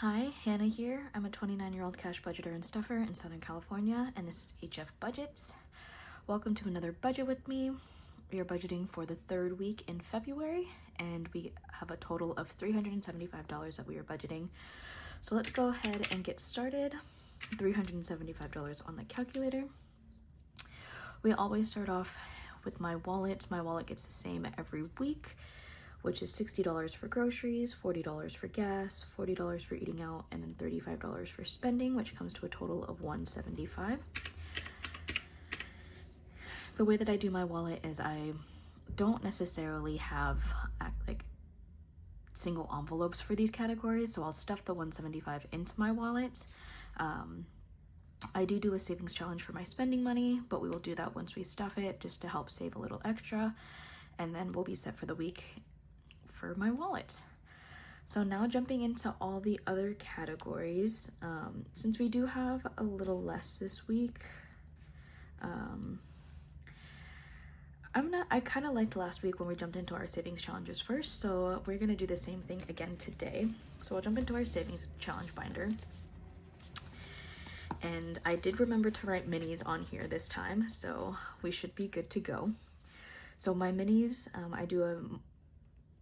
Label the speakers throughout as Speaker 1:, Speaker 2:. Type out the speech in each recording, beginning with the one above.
Speaker 1: Hi, Hannah here. I'm a 29-year-old cash budgeter and stuffer in Southern California, and this is HF Budgets. Welcome to another budget with me. We are budgeting for the third week in February, and we have a total of $375 that we are budgeting. So let's go ahead and get started. $375 on the calculator. We always start off with my wallet. My wallet gets the same every week, which is $60 for groceries, $40 for gas, $40 for eating out, and then $35 for spending, which comes to a total of $175. The way that I do my wallet is I don't necessarily have like single envelopes for these categories, so I'll stuff the $175 into my wallet. I do a savings challenge for my spending money, but we will do that once we stuff it just to help save a little extra, and then we'll be set for the week for my wallet. So now jumping into all the other categories, since we do have a little less this week, I kind of liked last week when we jumped into our savings challenges first, so we're gonna do the same thing again today. So I'll jump into our savings challenge binder. And I did remember to write minis on here this time, so we should be good to go. So my minis, I do a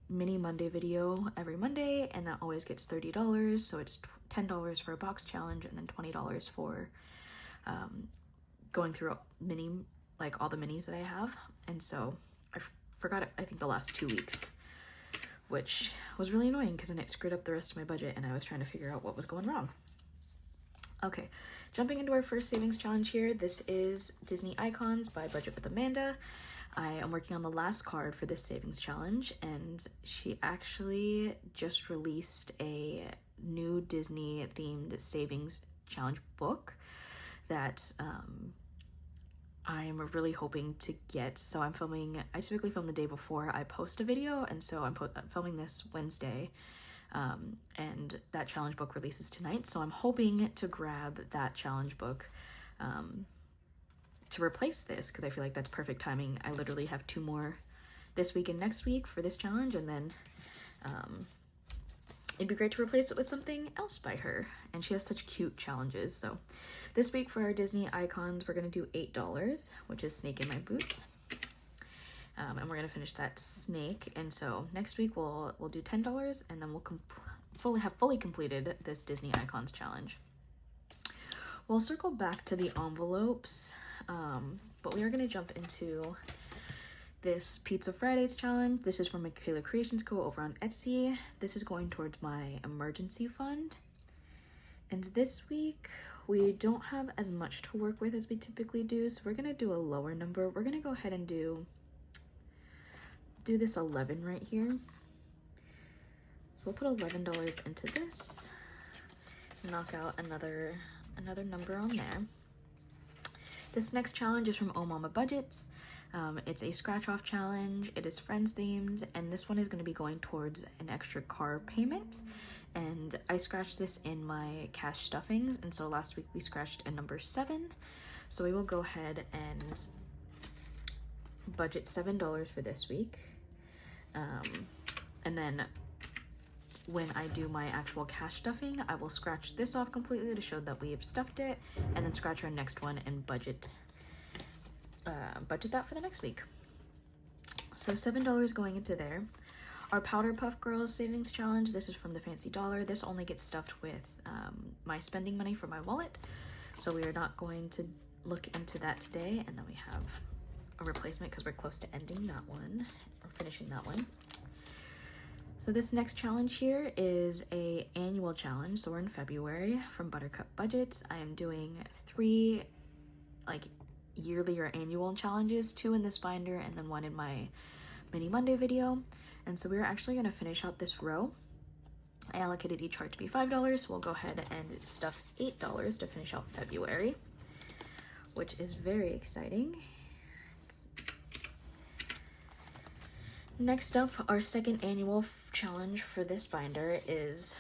Speaker 1: mini Monday video every Monday, and that always gets $30. So it's $10 for a box challenge, and then $20 for going through like all the minis that I have. And so I forgot it, I think the last 2 weeks, which was really annoying because then it screwed up the rest of my budget and I was trying to figure out what was going wrong. Okay, jumping into our first savings challenge here. This is Disney Icons by Budget with Amanda. I am working on the last card for this savings challenge, and she actually just released a new Disney themed savings challenge book that I'm really hoping to get. So I typically film the day before I post a video, and so I'm filming this Wednesday, and that challenge book releases tonight. So I'm hoping to grab that challenge book to replace this, because I feel like that's perfect timing. I literally have 2 more this week and next week for this challenge, and then it'd be great to replace it with something else by her, and she has such cute challenges. So this week for our Disney Icons, we're gonna do $8, which is Snake in My Boots, and we're gonna finish that snake. And so next week we'll do $10, and then we'll fully completed this Disney Icons challenge. We'll circle back to the envelopes, but we are gonna jump into this Pizza Fridays challenge. This is from MikaelaCreationsCo over on Etsy. This is going towards my emergency fund. And this week, we don't have as much to work with as we typically do, so we're gonna do a lower number. We're gonna go ahead and do this 11 right here. So we'll put $11 into this, knock out another number on there. This next challenge is from Oh Mama Budgets. It's a Scratchoff challenge. It is Friends themed, and this one is going to be going towards an extra car payment. And I scratched this in my cash stuffings, and so last week we scratched a number 7. So we will go ahead and budget $7 for this week. And then when I do my actual cash stuffing, I will scratch this off completely to show that we have stuffed it, and then scratch our next one and budget that for the next week. So $7 going into there. Our Powerpuff Girls savings challenge, this is from the Fancy Dollar. This only gets stuffed with my spending money for my wallet, so we are not going to look into that today. And then we have a replacement because we're close to ending that one, or finishing that one. So this next challenge here is a annual challenge. So we're in February from Buttercup Budgets. I am doing 3 like yearly or annual challenges, 2 in this binder and then 1 in my mini Monday video. And so we're actually gonna finish out this row. I allocated each heart to be $5, so we'll go ahead and stuff $8 to finish out February, which is very exciting. Next up, our second annual challenge for this binder is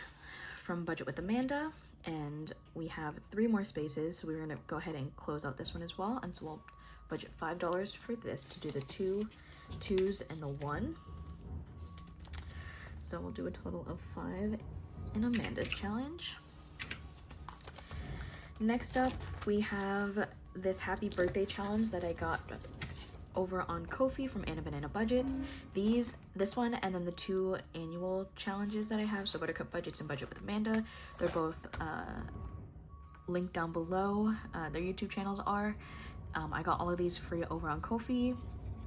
Speaker 1: from Budget with Amanda, and we have 3 more spaces, so we're gonna go ahead and close out this one as well. And so we'll budget $5 for this to do the 2 2s and the 1. So we'll do a total of 5 in Amanda's challenge. Next up, we have this happy birthday challenge that I got over on Kofi from Anna Banana Budgets. This one, and then the 2 annual challenges that I have, so Buttercup Budgets and Budget with Amanda, they're both linked down below. Their YouTube channels are. I got all of these free over on Kofi.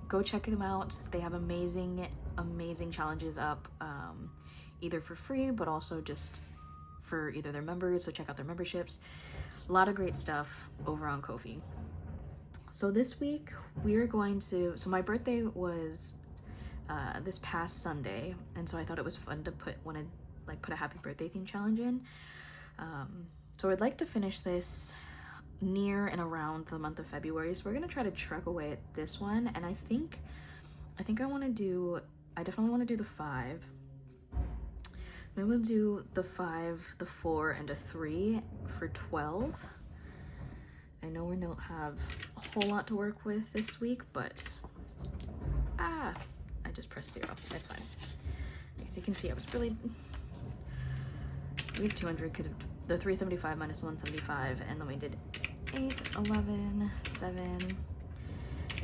Speaker 1: Go check them out. They have amazing challenges up, either for free, but also just for either their members, so check out their memberships. A lot of great stuff over on Kofi. So this week we are going to, so my birthday was this past Sunday, and so I thought it was fun to put a happy birthday theme challenge in. So I'd like to finish this near and around the month of February. So we're gonna try to truck away at this one, and I think I definitely want to do the 5. Maybe we'll do the 5, the 4, and a 3 for 12. I know we don't have a whole lot to work with this week, but I just pressed 0. That's fine. As you can see, I was really, we have 200 because of the 375 minus 175, and then we did 8, 11, 7,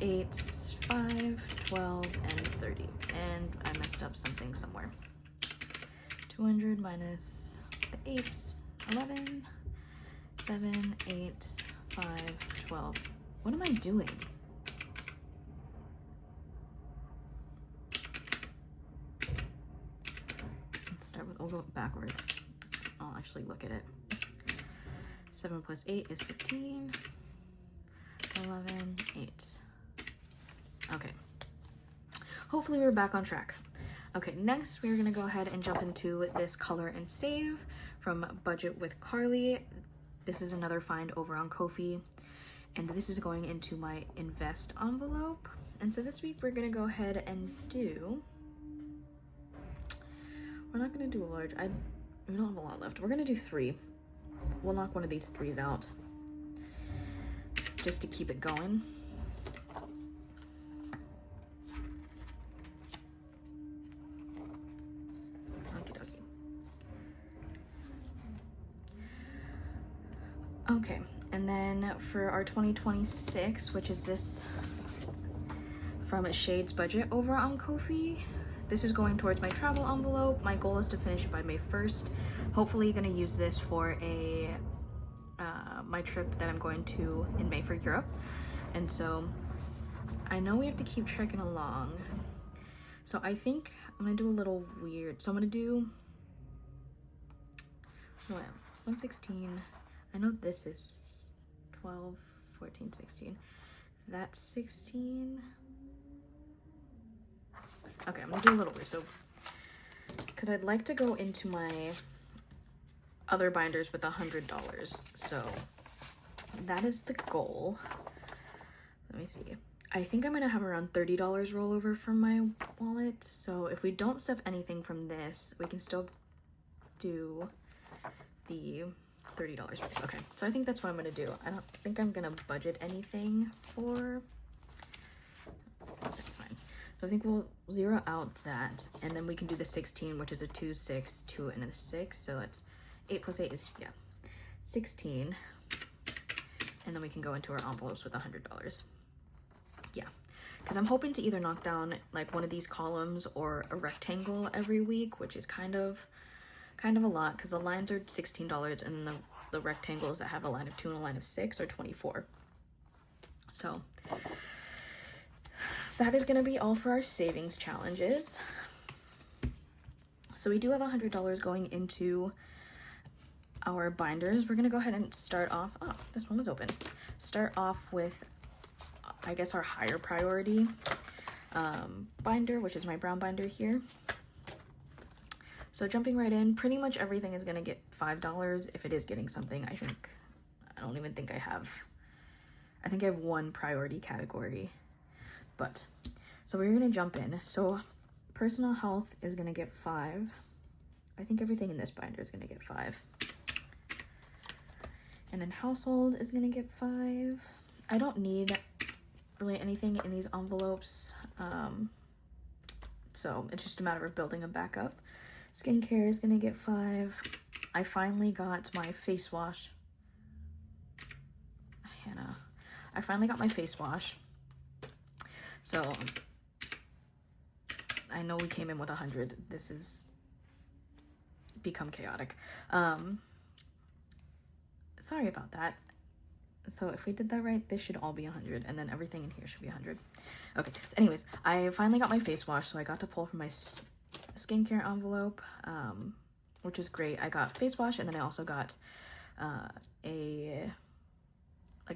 Speaker 1: 8, 5, 12, and 30. And I messed up something somewhere. 200 minus the 8, 11, 7, 8, 5, 12. What am I doing? Let's start with, we'll go backwards. I'll actually look at it. 7 plus 8 is 15. 11, 8. Okay. Hopefully we're back on track. Okay, next we're gonna go ahead and jump into this color and save from Budget with Carly. This is another find over on Kofi, and this is going into my invest envelope. And so this week we're gonna go ahead and do, we're not gonna do a large, we don't have a lot left. We're gonna do 3. We'll knock one of these 3s out just to keep it going. Okay, and then for our 2026, which is this from Shade's Budget over on Kofi, this is going towards my travel envelope. My goal is to finish it by May 1st. Hopefully gonna use this for my trip that I'm going to in May for Europe. And so I know we have to keep trekking along. So I think I'm gonna do a little weird. So I'm gonna do 116. I know this is 12, 14, 16. That's 16. Okay, I'm gonna do a little weird. So, because I'd like to go into my other binders with $100. So that is the goal. Let me see. I think I'm gonna have around $30 rollover from my wallet. So if we don't stuff anything from this, we can still do the $30 price. Okay, so I think that's what I'm gonna do. I don't think I'm gonna budget anything for, that's fine. So I think we'll zero out that, and then we can do the 16, which is a 2, 6, 2, and a 6. So it's 8 plus 8 is, 16. And then we can go into our envelopes with $100. Yeah, because I'm hoping to either knock down like one of these columns or a rectangle every week, which is kind of a lot because the lines are $16 and the rectangles that have a line of 2 and a line of 6 are 24. So that is going to be all for our savings challenges. So we do have $100 going into our binders. We're going to go ahead and start off, oh, this one was open. Start off with, I guess, our higher priority binder, which is my brown binder here. So jumping right in, pretty much everything is gonna get $5 if it is getting something. I don't even think I have one priority category, but so we're gonna jump in. So personal health is gonna get 5. I think everything in this binder is gonna get 5. And then household is gonna get 5. I don't need really anything in these envelopes, so it's just a matter of building them back up. Skincare is gonna get 5. I finally got my face wash. Hannah. I finally got my face wash. So I know we came in with 100. This has become chaotic. Sorry about that. So if we did that right, this should all be 100, and then everything in here should be 100. Okay, anyways, I finally got my face wash, so I got to pull from my skincare envelope, which is great. I got face wash, and then I also got a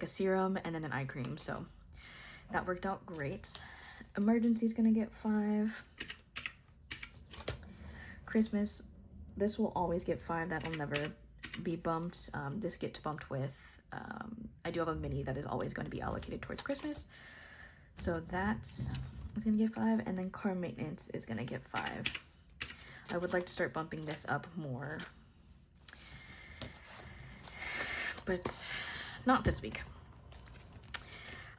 Speaker 1: serum and then an eye cream, so that worked out great. Emergency's gonna get 5. Christmas, this will always get 5. That'll never be bumped. This gets bumped with I do have a mini that is always going to be allocated towards Christmas, so that's gonna get 5, and then car maintenance is gonna get 5. I would like to start bumping this up more, but not this week.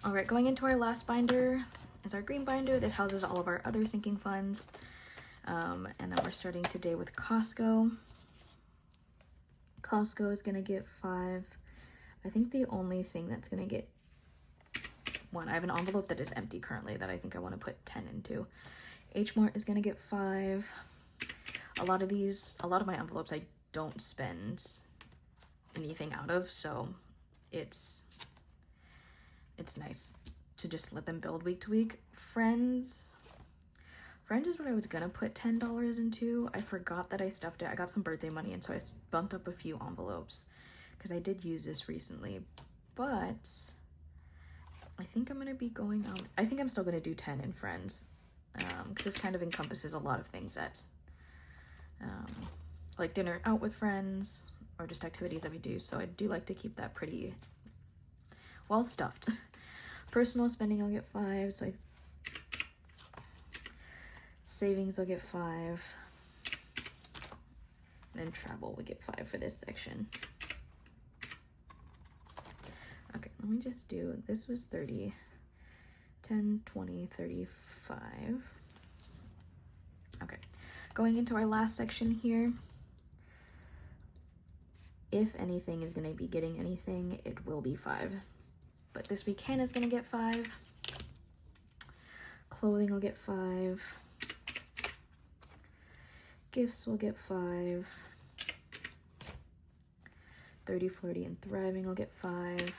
Speaker 1: All right, going into our last binder is our green binder. This houses all of our other sinking funds, and then we're starting today with Costco. Costco is gonna get 5. I think the only thing that's gonna get 1, I have an envelope that is empty currently that I think I want to put 10 into. H Mart is gonna get 5. A lot of my envelopes I don't spend anything out of, so it's nice to just let them build week to week. Friends is what I was gonna put $10 into. I forgot that I stuffed it. I got some birthday money, and so I bumped up a few envelopes because I did use this recently, but I think I'm gonna be going out. I think I'm still gonna do 10 in friends, because this kind of encompasses a lot of things that like dinner out with friends or just activities that we do, so I do like to keep that pretty well stuffed. Personal spending I'll get 5, so savings will get 5, and then travel will get 5 for this section. Okay, let me just do, this was 30, 10, 20, 35. Okay, going into our last section here. If anything is gonna be getting anything, it will be 5. But this week Hannah's gonna get 5. Clothing will get 5. Gifts will get 5. 30, 40, and thriving will get 5.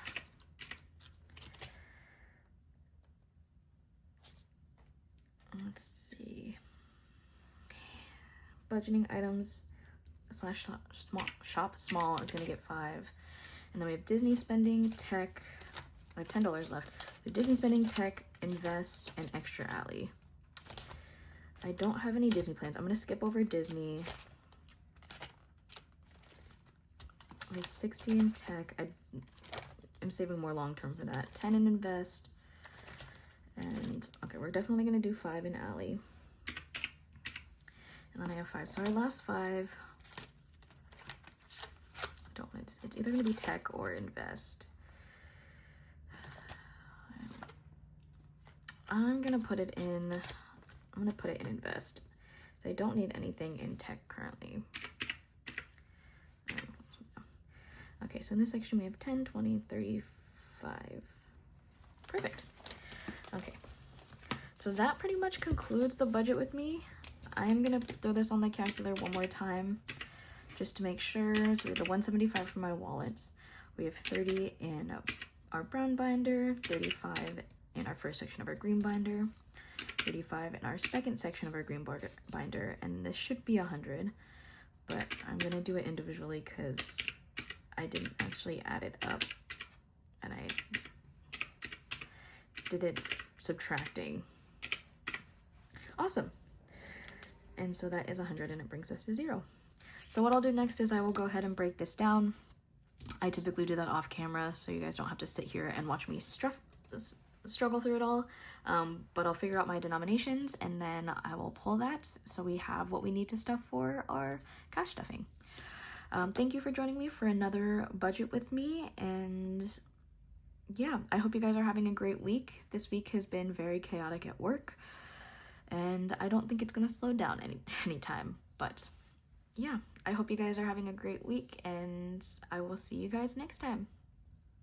Speaker 1: Let's see. Budgeting items / shop small is gonna get 5. And then we have Disney spending, tech. I have $10 left. So Disney spending, tech, invest, and extra alley. I don't have any Disney plans. I'm gonna skip over Disney. I have 60 in tech. I'm saving more long term for that. 10 in invest. And okay, we're definitely gonna do 5 in alley. And then I have 5. So our last 5. It's either gonna be tech or invest. I'm gonna put it in invest. So I don't need anything in tech currently. Okay, so in this section we have 10, 20, 35. Perfect. Okay, so that pretty much concludes the budget with me. I'm gonna throw this on the calculator one more time just to make sure. So we have the 175 for my wallets. We have 30 in our brown binder, 35 in our first section of our green binder, 35 in our second section of our green binder, and this should be 100, but I'm gonna do it individually because I didn't actually add it up, and I did it subtracting. Awesome. And so that is 100, and it brings us to 0. So what I'll do next is I will go ahead and break this down. I typically do that off camera, so you guys don't have to sit here and watch me struggle through it all. But I'll figure out my denominations, and then I will pull that so we have what we need to stuff for our cash stuffing. Thank you for joining me for another budget with me, and yeah, I hope you guys are having a great week. This week has been very chaotic at work, and I don't think it's gonna slow down anytime, but yeah, I hope you guys are having a great week, and I will see you guys next time.